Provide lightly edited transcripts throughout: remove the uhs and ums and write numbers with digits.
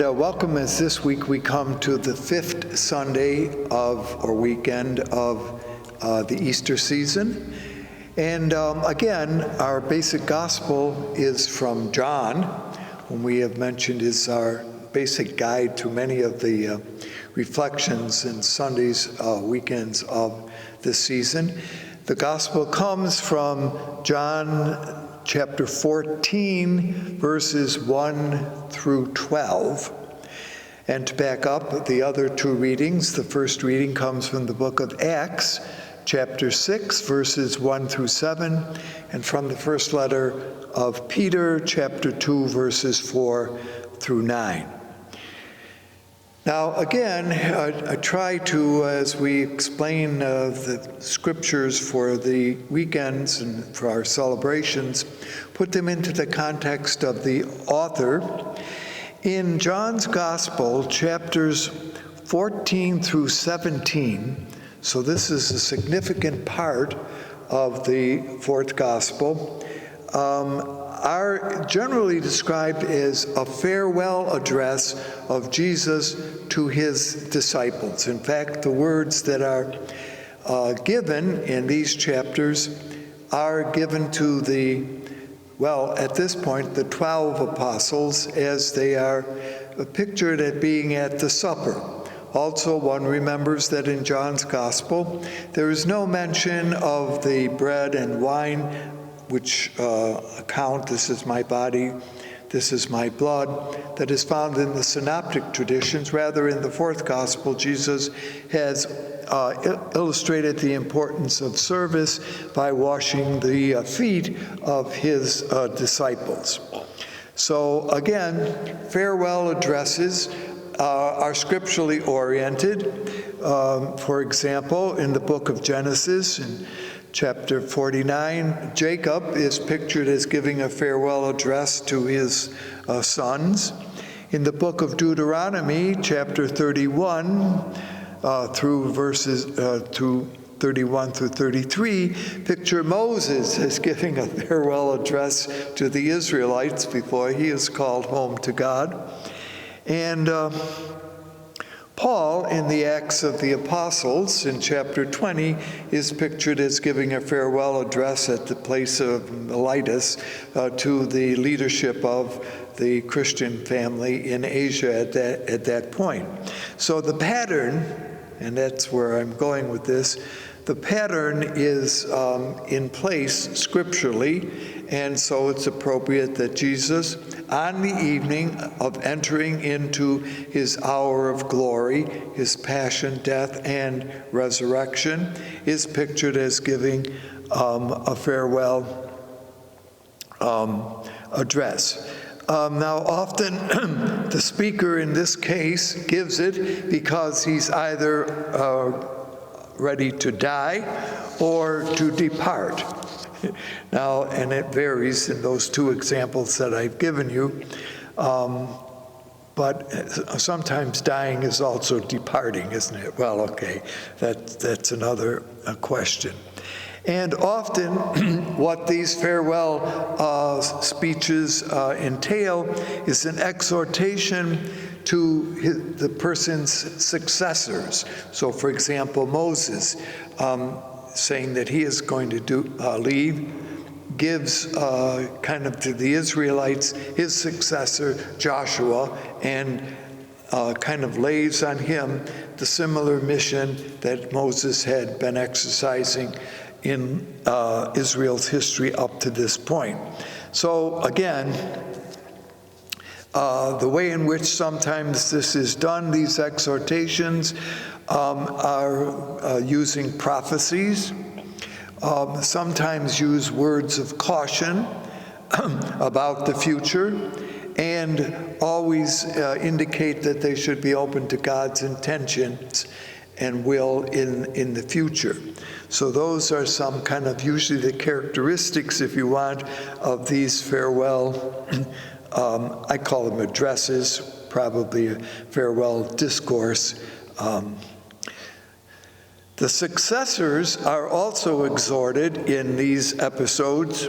welcome as this week we come to the fifth Sunday or weekend of the Easter season. And again, our basic gospel is from John, whom we have mentioned is our basic guide to many of the reflections and Sundays, weekends of this season. The gospel comes from John chapter 14, verses 1 through 12. And to back up the other two readings, the first reading comes from the book of Acts, chapter 6, verses 1 through 7, and from the first letter of Peter, chapter 2, verses 4 through 9. Now, again, I try to, as we explain the scriptures for the weekends and for our celebrations, put them into the context of the author. In John's Gospel, chapters 14 through 17, so this is a significant part of the fourth Gospel, are generally described as a farewell address of Jesus to his disciples. In fact, the words that are given in these chapters are given to at this point, the 12 apostles, as they are pictured at being at the supper. Also, one remembers that in John's Gospel, there is no mention of the bread and wine, which account, this is my body, this is my blood, that is found in the synoptic traditions. Rather, in the fourth Gospel, Jesus has illustrated the importance of service by washing the feet of his disciples. So again, farewell addresses are scripturally oriented. For example, in the book of Genesis, in chapter 49, Jacob is pictured as giving a farewell address to his sons. In the book of Deuteronomy, chapter 31, through verses 31 through 33, picture Moses as giving a farewell address to the Israelites before he is called home to God. And Paul, in the Acts of the Apostles, in chapter 20, is pictured as giving a farewell address at the place of Miletus to the leadership of the Christian family in Asia at that point. So the pattern, and that's where I'm going with this, the pattern is in place scripturally, and so it's appropriate that Jesus, on the evening of entering into his hour of glory, his passion, death, and resurrection, is pictured as giving a farewell address. Now, often the speaker in this case gives it because he's either ready to die or to depart. Now, and it varies in those two examples that I've given you, but sometimes dying is also departing, isn't it? Well, okay, that's another question. And often what these farewell speeches entail is an exhortation to the person's successors. So, for example, Moses, saying that he is going to leave, gives kind of to the Israelites his successor, Joshua, and kind of lays on him the similar mission that Moses had been exercising in Israel's history up to this point. So again, the way in which sometimes this is done, these exhortations, are using prophecies, sometimes use words of caution about the future, and always indicate that they should be open to God's intentions and will in the future. So those are some kind of usually the characteristics, if you want, of these farewell, I call them addresses, probably a farewell discourse. The successors are also exhorted in these episodes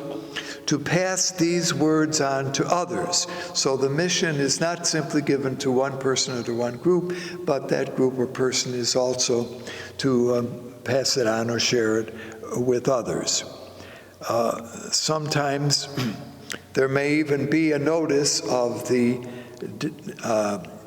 to pass these words on to others. So the mission is not simply given to one person or to one group, but that group or person is also to pass it on or share it with others. Sometimes there may even be a notice of the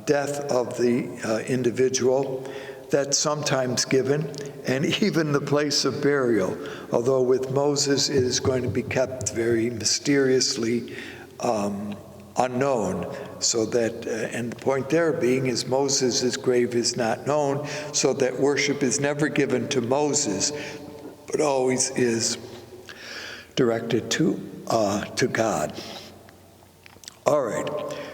death of the individual. That's sometimes given, and even the place of burial, although with Moses it is going to be kept very mysteriously unknown, so that, and the point there being is Moses' grave is not known, so that worship is never given to Moses, but always is directed to God. All right.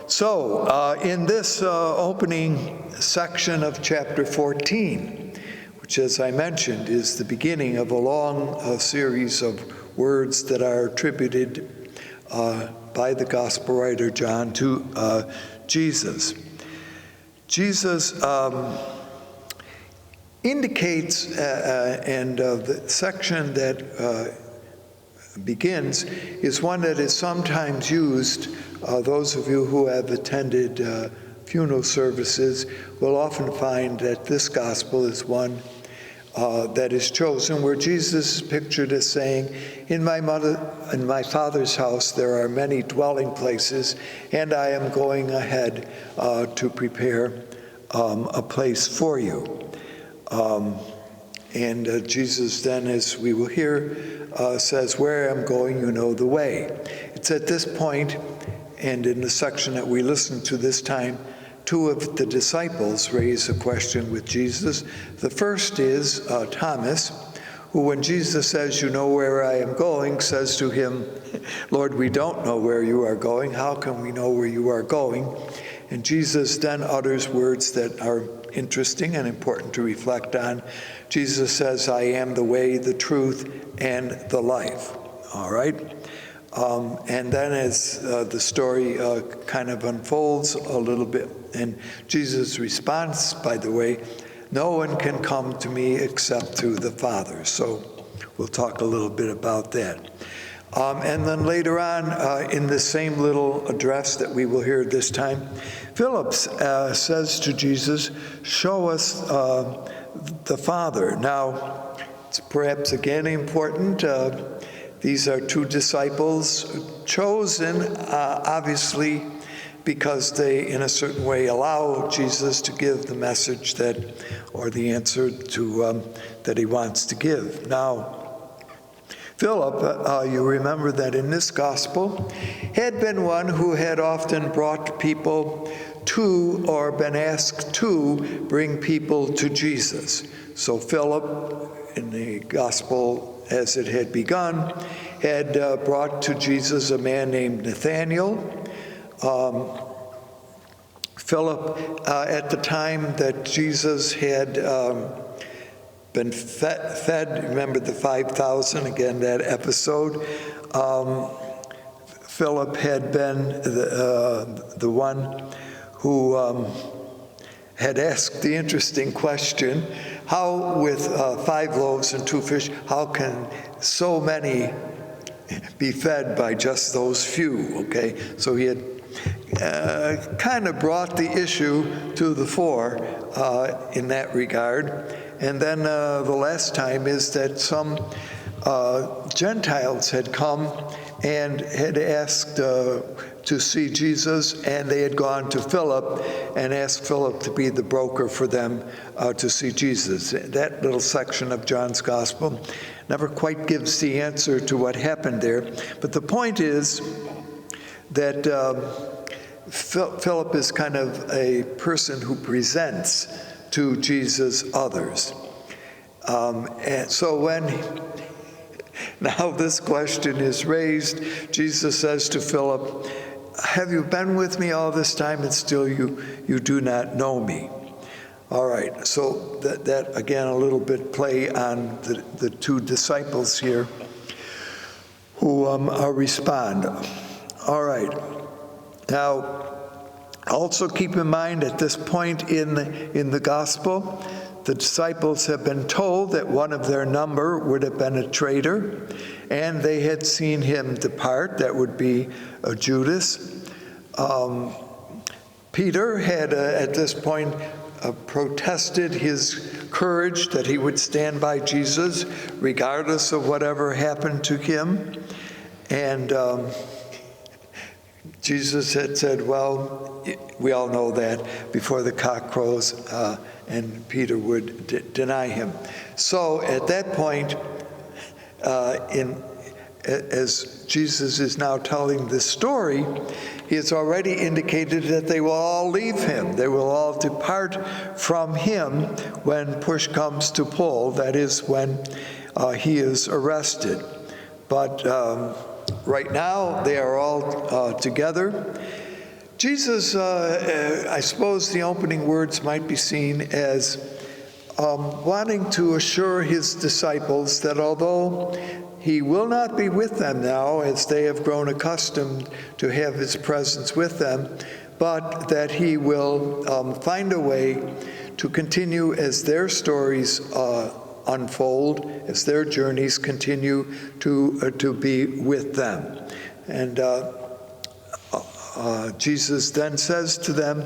So, in this opening section of chapter 14, which, as I mentioned, is the beginning of a long series of words that are attributed by the gospel writer John to Jesus. Jesus indicates, and the section that begins is one that is sometimes used. Those of you who have attended funeral services will often find that this gospel is one that is chosen, where Jesus is pictured as saying, in my Father's house there are many dwelling places, and I am going ahead to prepare a place for you. And Jesus then, as we will hear, says, where I am going, you know the way. It's at this point, and in the section that we listened to this time, two of the disciples raise a question with Jesus. The first is Thomas, who, when Jesus says, you know where I am going, says to him, Lord, we don't know where you are going. How can we know where you are going? And Jesus then utters words that are interesting and important to reflect on. Jesus says, I am the way, the truth, and the life. All right? And then as the story kind of unfolds a little bit, and Jesus' response, by the way, no one can come to me except through the Father. So we'll talk a little bit about that. And then later on, in the same little address that we will hear this time, Philip says to Jesus, show us the Father. Now, it's perhaps again important. These are two disciples chosen, obviously, because they, in a certain way, allow Jesus to give the message that, or the answer to that he wants to give. Now, Philip, you remember that in this gospel, had been one who had often brought people to, or been asked to, bring people to Jesus. So Philip, in the gospel as it had begun, had brought to Jesus a man named Nathanael. Philip, at the time that Jesus had been fed, remember the 5,000, again, that episode, Philip had been the one who had asked the interesting question, how with 5 loaves and 2 fish, how can so many be fed by just those few, okay? So he had kind of brought the issue to the fore in that regard. And then the last time is that some Gentiles had come and had asked to see Jesus, and they had gone to Philip and asked Philip to be the broker for them to see Jesus. That little section of John's Gospel never quite gives the answer to what happened there. But the point is that Philip is kind of a person who presents to Jesus others. And so when now this question is raised, Jesus says to Philip, have you been with me all this time and still you do not know me? All right, so that again, a little bit play on the two disciples here who respond. All right, now also keep in mind at this point in the gospel the disciples have been told that one of their number would have been a traitor, and they had seen him depart. That would be Judas. Peter had, at this point, protested his courage that he would stand by Jesus regardless of whatever happened to him. And Jesus had said, well, we all know that, before the cock crows, and Peter would deny him. So at that point, as Jesus is now telling this story, he has already indicated that they will all leave him. They will all depart from him when push comes to pull, that is, when he is arrested. But right now, they are all together. Jesus, I suppose the opening words might be seen as wanting to assure his disciples that although he will not be with them now, as they have grown accustomed to have his presence with them, but that he will find a way to continue as their stories unfold, as their journeys continue to be with them. And Jesus then says to them,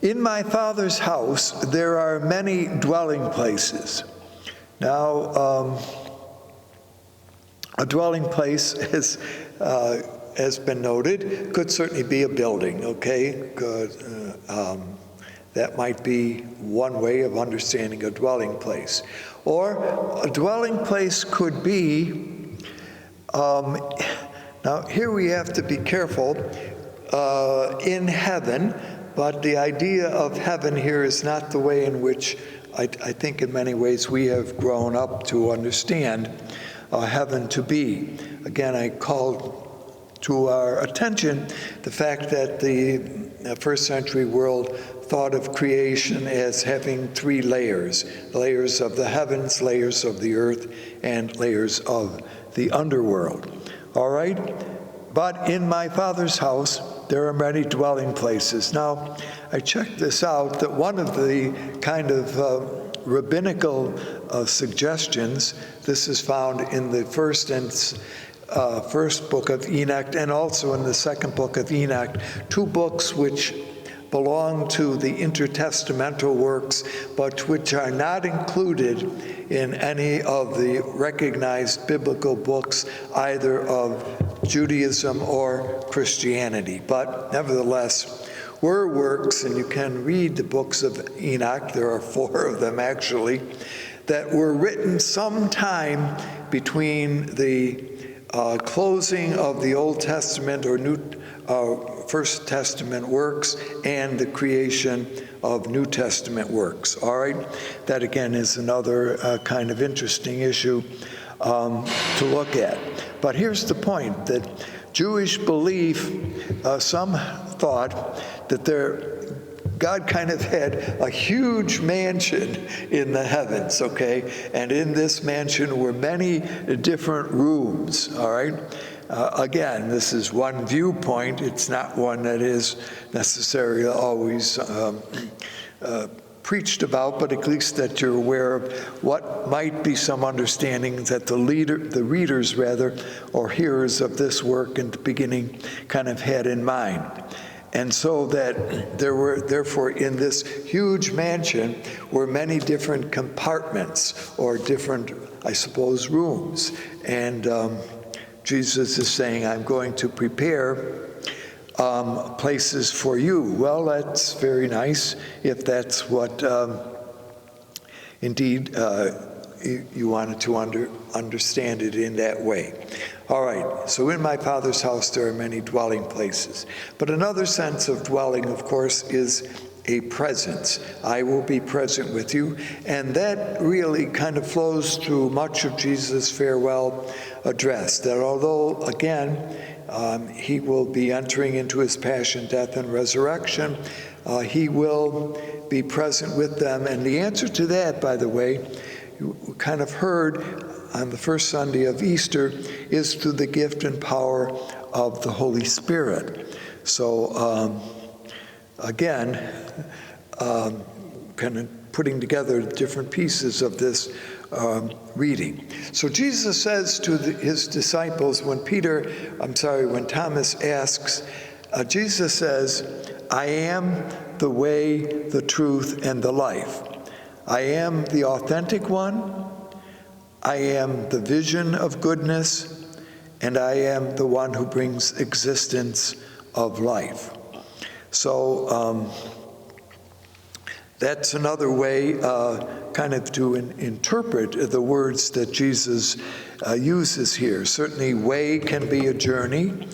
"In my Father's house there are many dwelling places." Now, a dwelling place, has been noted, could certainly be a building, okay? That might be one way of understanding a dwelling place. Or a dwelling place could be, now here we have to be careful, in heaven, but the idea of heaven here is not the way in which I think in many ways we have grown up to understand heaven to be. Again, I call to our attention the fact that the first century world thought of creation as having three layers: layers of the heavens, layers of the earth, and layers of the underworld. All right? But in my Father's house, there are many dwelling places. Now, I checked this out, that one of the kind of rabbinical suggestions, this is found in the first book of Enoch, and also in the second book of Enoch, two books which belong to the intertestamental works, but which are not included in any of the recognized biblical books, either of Judaism or Christianity. But nevertheless, were works, and you can read the books of Enoch, there are 4 of them actually, that were written sometime between the closing of the Old Testament or First Testament works and the creation of New Testament works. All right? That again is another kind of interesting issue to look at. But here's the point, that Jewish belief, some thought that God kind of had a huge mansion in the heavens, okay? And in this mansion were many different rooms, all right? Again, this is one viewpoint. It's not one that is necessarily always preached about, but at least that you're aware of what might be some understanding that the readers or hearers of this work in the beginning kind of had in mind. And so that there were, therefore, in this huge mansion were many different compartments or different, I suppose, rooms. And Jesus is saying, I'm going to prepare places for you. Well, that's very nice if that's what indeed you wanted to understand it in that way. All right, so in my Father's house there are many dwelling places. But another sense of dwelling, of course, is a presence. I will be present with you. And that really kind of flows through much of Jesus' farewell address, that although, again, he will be entering into his passion, death, and resurrection, he will be present with them. And the answer to that, by the way, you kind of heard on the first Sunday of Easter, is through the gift and power of the Holy Spirit. So again, kind of putting together different pieces of this reading. So Jesus says to his disciples, when Thomas asks, Jesus says, I am the way, the truth, and the life. I am the authentic one. I am the vision of goodness, and I am the one who brings existence of life. So that's another way kind of to interpret the words that Jesus uses here. Certainly, way can be a journey.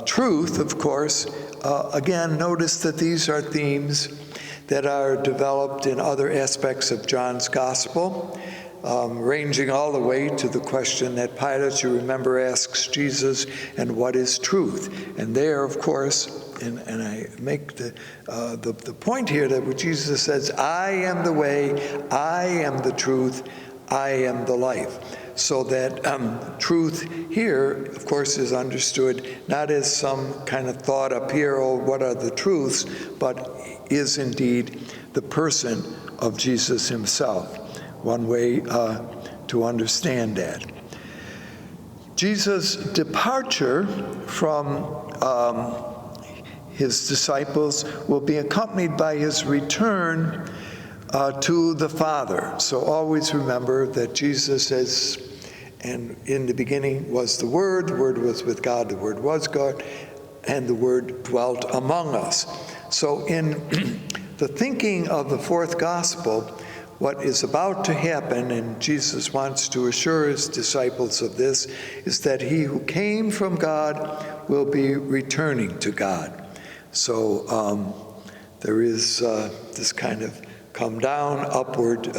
Truth, of course, again, notice that these are themes that are developed in other aspects of John's Gospel, ranging all the way to the question that Pilate, you remember, asks Jesus, and what is truth? And there, of course, and I make the point here that Jesus says, I am the way, I am the truth, I am the life. So that truth here, of course, is understood not as some kind of thought up here, oh, what are the truths, but is indeed the person of Jesus himself. One way to understand that. Jesus' departure from his disciples will be accompanied by his return to the Father. So always remember that Jesus says, and in the beginning was the Word was with God, the Word was God, and the Word dwelt among us. So in the thinking of the fourth gospel, what is about to happen, and Jesus wants to assure his disciples of this, is that he who came from God will be returning to God. So there is this kind of come down, upward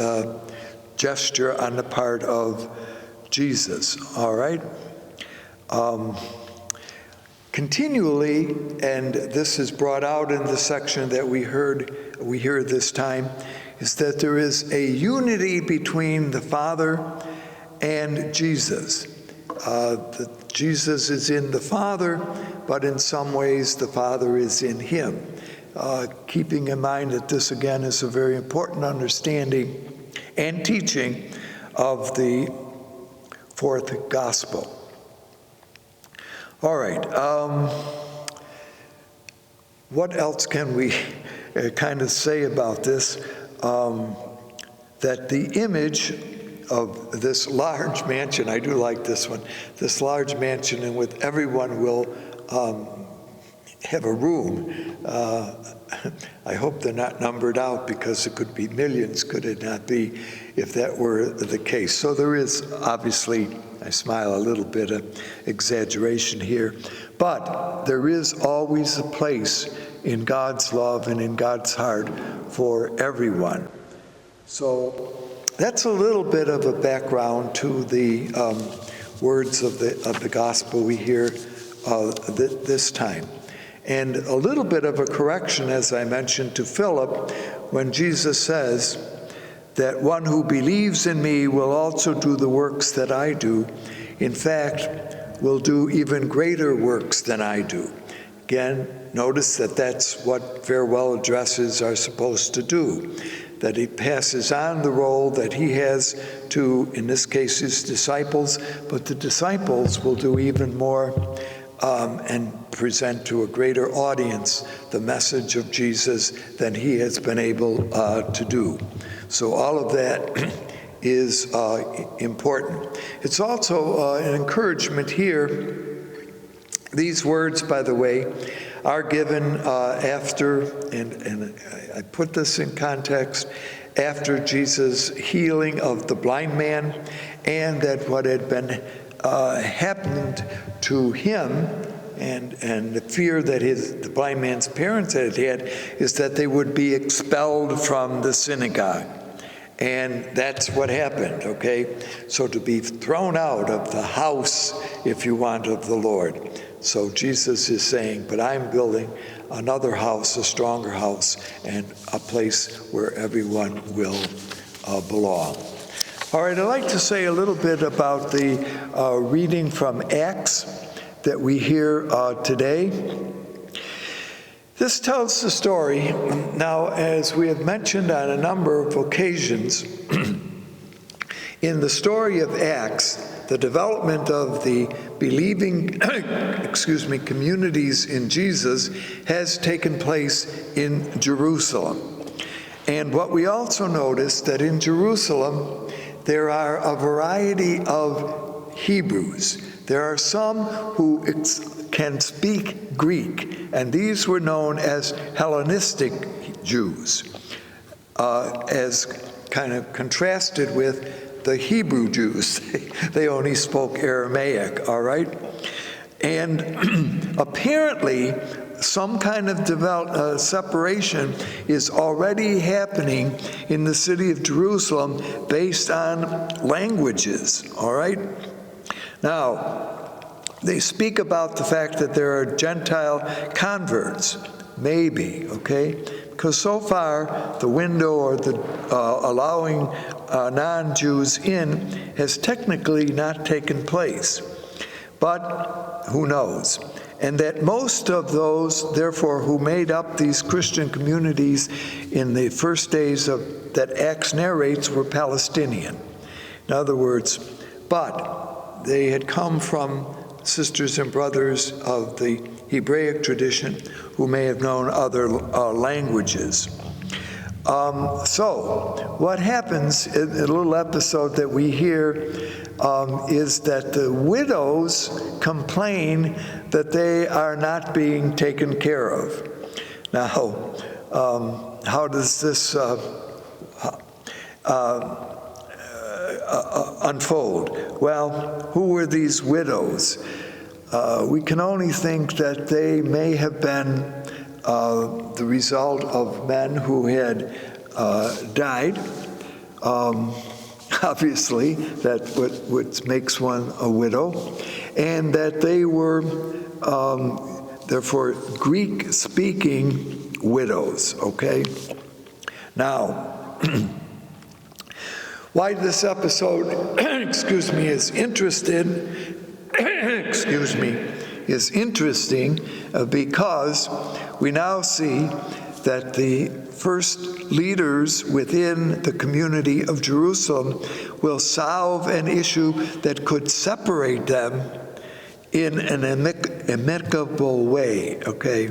gesture on the part of Jesus, all right? Continually, and this is brought out in the section that we hear this time, is that there is a unity between the Father and Jesus. Jesus is in the Father, but in some ways the Father is in him. Keeping in mind that this, again, is a very important understanding and teaching of the fourth gospel. All right. What else can we kind of say about this? That the image of this large mansion, I do like this one, this large mansion in which everyone will have a room. I hope they're not numbered out, because it could be millions, could it not be, if that were the case. So there is obviously, I smile a little bit of exaggeration here, but there is always a place in God's love and in God's heart for everyone. So that's a little bit of a background to the words of the gospel we hear this time. And a little bit of a correction, as I mentioned to Philip, when Jesus says that one who believes in me will also do the works that I do. In fact, will do even greater works than I do. Again, notice that that's what farewell addresses are supposed to do, that he passes on the role that he has to, in this case, his disciples, but the disciples will do even more and present to a greater audience the message of Jesus than he has been able to do. So all of that is important. It's also an encouragement here. These words, by the way, are given after, and I put this in context, after Jesus' healing of the blind man, and that what had been happened to him, and the fear that the blind man's parents had is that they would be expelled from the synagogue. And that's what happened, okay? So to be thrown out of the house, if you want, of the Lord. So Jesus is saying, but I'm building another house, a stronger house, and a place where everyone will belong. All right, I'd like to say a little bit about the reading from Acts that we hear today. This tells the story. Now, as we have mentioned on a number of occasions, in the story of Acts, the development of the believing, communities in Jesus has taken place in Jerusalem. And what we also notice that in Jerusalem, there are a variety of Hebrews. There are some who can speak Greek, and these were known as Hellenistic Jews, as kind of contrasted with the Hebrew Jews. They only spoke Aramaic, all right? And apparently, some kind of separation is already happening in the city of Jerusalem based on languages, all right? Now, they speak about the fact that there are Gentile converts, maybe, okay? Because so far, the window or the allowing non-Jews in has technically not taken place. But who knows? And that most of those, therefore, who made up these Christian communities in the first days that Acts narrates were Palestinian. In other words, but they had come from sisters and brothers of the Hebraic tradition who may have known other languages. So what happens in a little episode that we hear is that the widows complain that they are not being taken care of. Now, how does this unfold? Well, who were these widows? We can only think that they may have been the result of men who had died. Obviously, that's what makes one a widow, and that they were, therefore, Greek-speaking widows, okay? Now, why this episode, is interesting because we now see that the first leaders within the community of Jerusalem will solve an issue that could separate them in an amicable way, okay?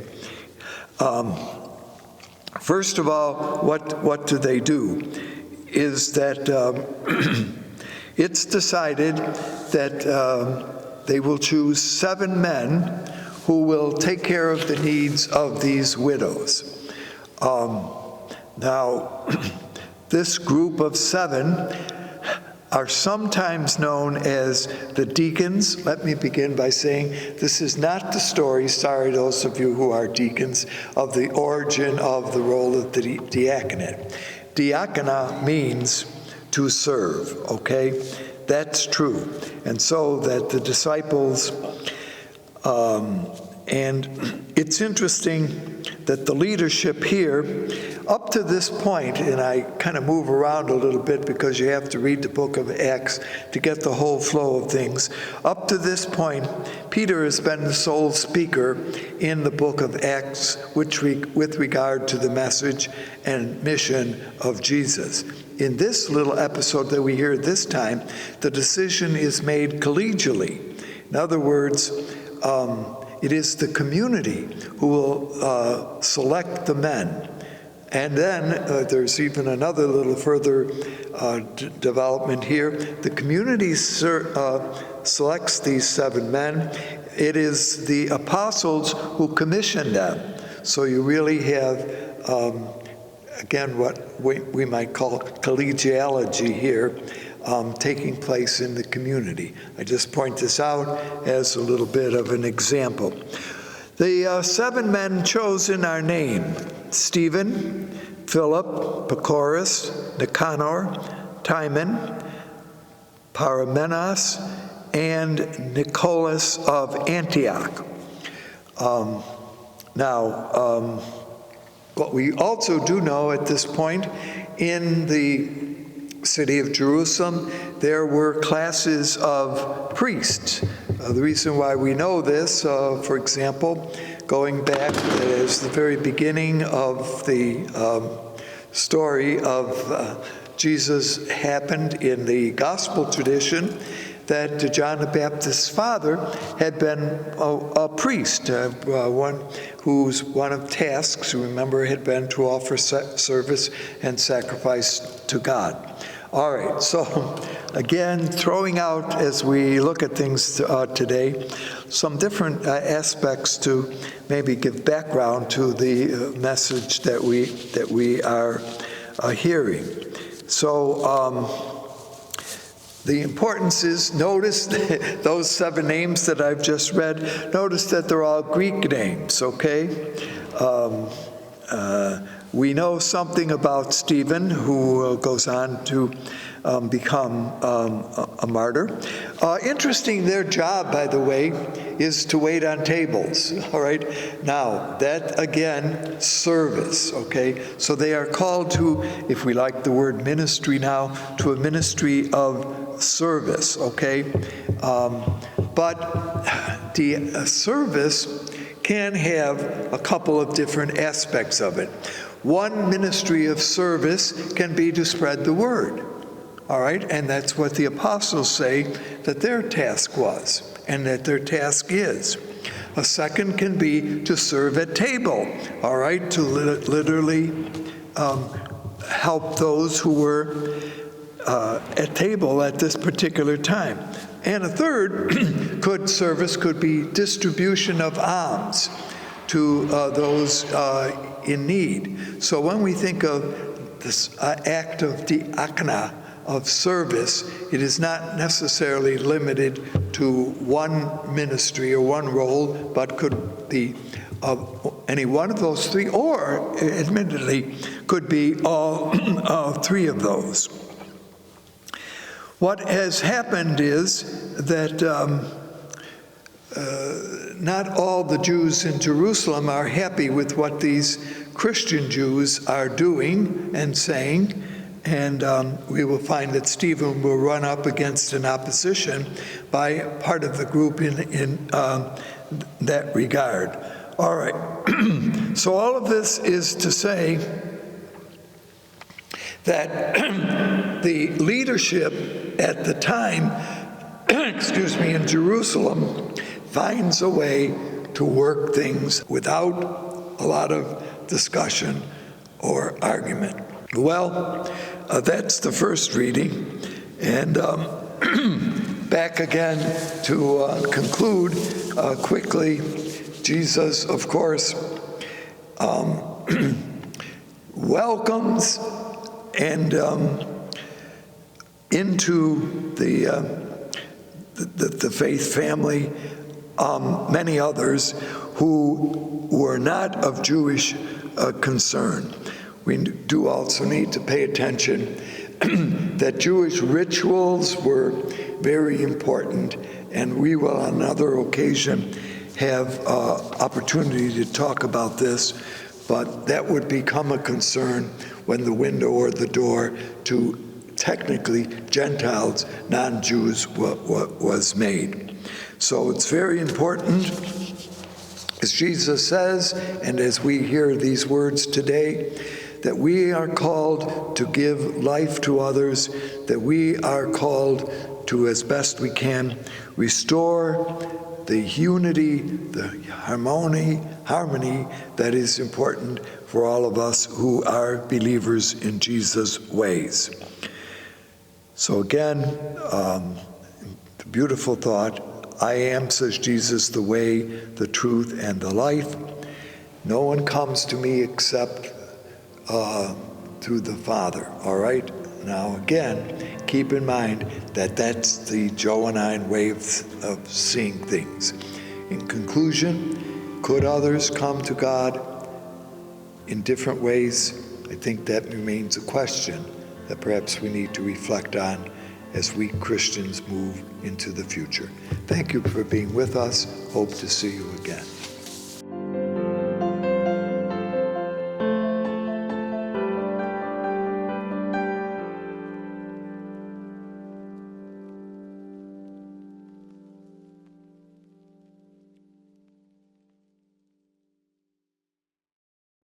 First of all, what do they do? Is that it's decided that they will choose 7 men who will take care of the needs of these widows. Now, this group of 7 are sometimes known as the deacons. Let me begin by saying this is not the story, sorry those of you who are deacons, of the origin of the role of the diaconate. Diakona means to serve, okay? That's true. And so that the disciples, and it's interesting that the leadership here, up to this point, and I kind of move around a little bit because you have to read the book of Acts to get the whole flow of things. Up to this point, Peter has been the sole speaker in the book of Acts with regard to the message and mission of Jesus. In this little episode that we hear this time, the decision is made collegially. In other words, it is the community who will select the men. And then there's even another little further development here. The community selects these 7 men. It is the apostles who commission them. So you really have, again, what we might call collegiality here taking place in the community. I just point this out as a little bit of an example. The 7 men chosen are named Stephen, Philip, Prochorus, Nicanor, Timon, Parmenas, and Nicholas of Antioch. What we also do know at this point, in the city of Jerusalem, there were classes of priests. The reason why we know this, for example, going back as the very beginning of the story of Jesus happened in the gospel tradition, that John the Baptist's father had been a priest, one whose one of tasks, remember, had been to offer service and sacrifice to God. All right, so again, throwing out, as we look at things today, some different aspects to maybe give background to the message that we are hearing. So, the importance is, notice those 7 names that I've just read, notice that they're all Greek names, okay? We know something about Stephen, who goes on to become a martyr. Interesting, their job, by the way, is to wait on tables, all right? Now, that, again, service, okay? So they are called to, if we like the word ministry now, to a ministry of service, okay? But the service can have a couple of different aspects of it. One ministry of service can be to spread the word, all right? And that's what the apostles say that their task was and that their task is. A second can be to serve at table, all right? To literally help those who were at table at this particular time. And a third service could be distribution of alms to those in need. So when we think of this act of diakonia, of service, it is not necessarily limited to one ministry or one role, but could be any one of those 3, or admittedly could be all 3 of those. What has happened is that not all the Jews in Jerusalem are happy with what these Christian Jews are doing and saying, and we will find that Stephen will run up against an opposition by part of the group in that regard. All right, so all of this is to say that the leadership at the time, in Jerusalem, finds a way to work things without a lot of discussion or argument. Well, that's the first reading. And back again to conclude quickly, Jesus, of course, welcomes and into the faith family many others who were not of Jewish concern. We do also need to pay attention that Jewish rituals were very important, and we will on another occasion have opportunity to talk about this, but that would become a concern when the window or the door to technically Gentiles, non-Jews, was made. So it's very important, as Jesus says, and as we hear these words today, that we are called to give life to others, that we are called to, as best we can, restore the unity, the harmony that is important for all of us who are believers in Jesus' ways. So again, the beautiful thought, I am, says Jesus, the way, the truth, and the life. No one comes to me except through the Father, all right? Now again, keep in mind that that's the Johannine way of seeing things. In conclusion, could others come to God in different ways? I think that remains a question that perhaps we need to reflect on as we Christians move into the future. Thank you for being with us. Hope to see you again.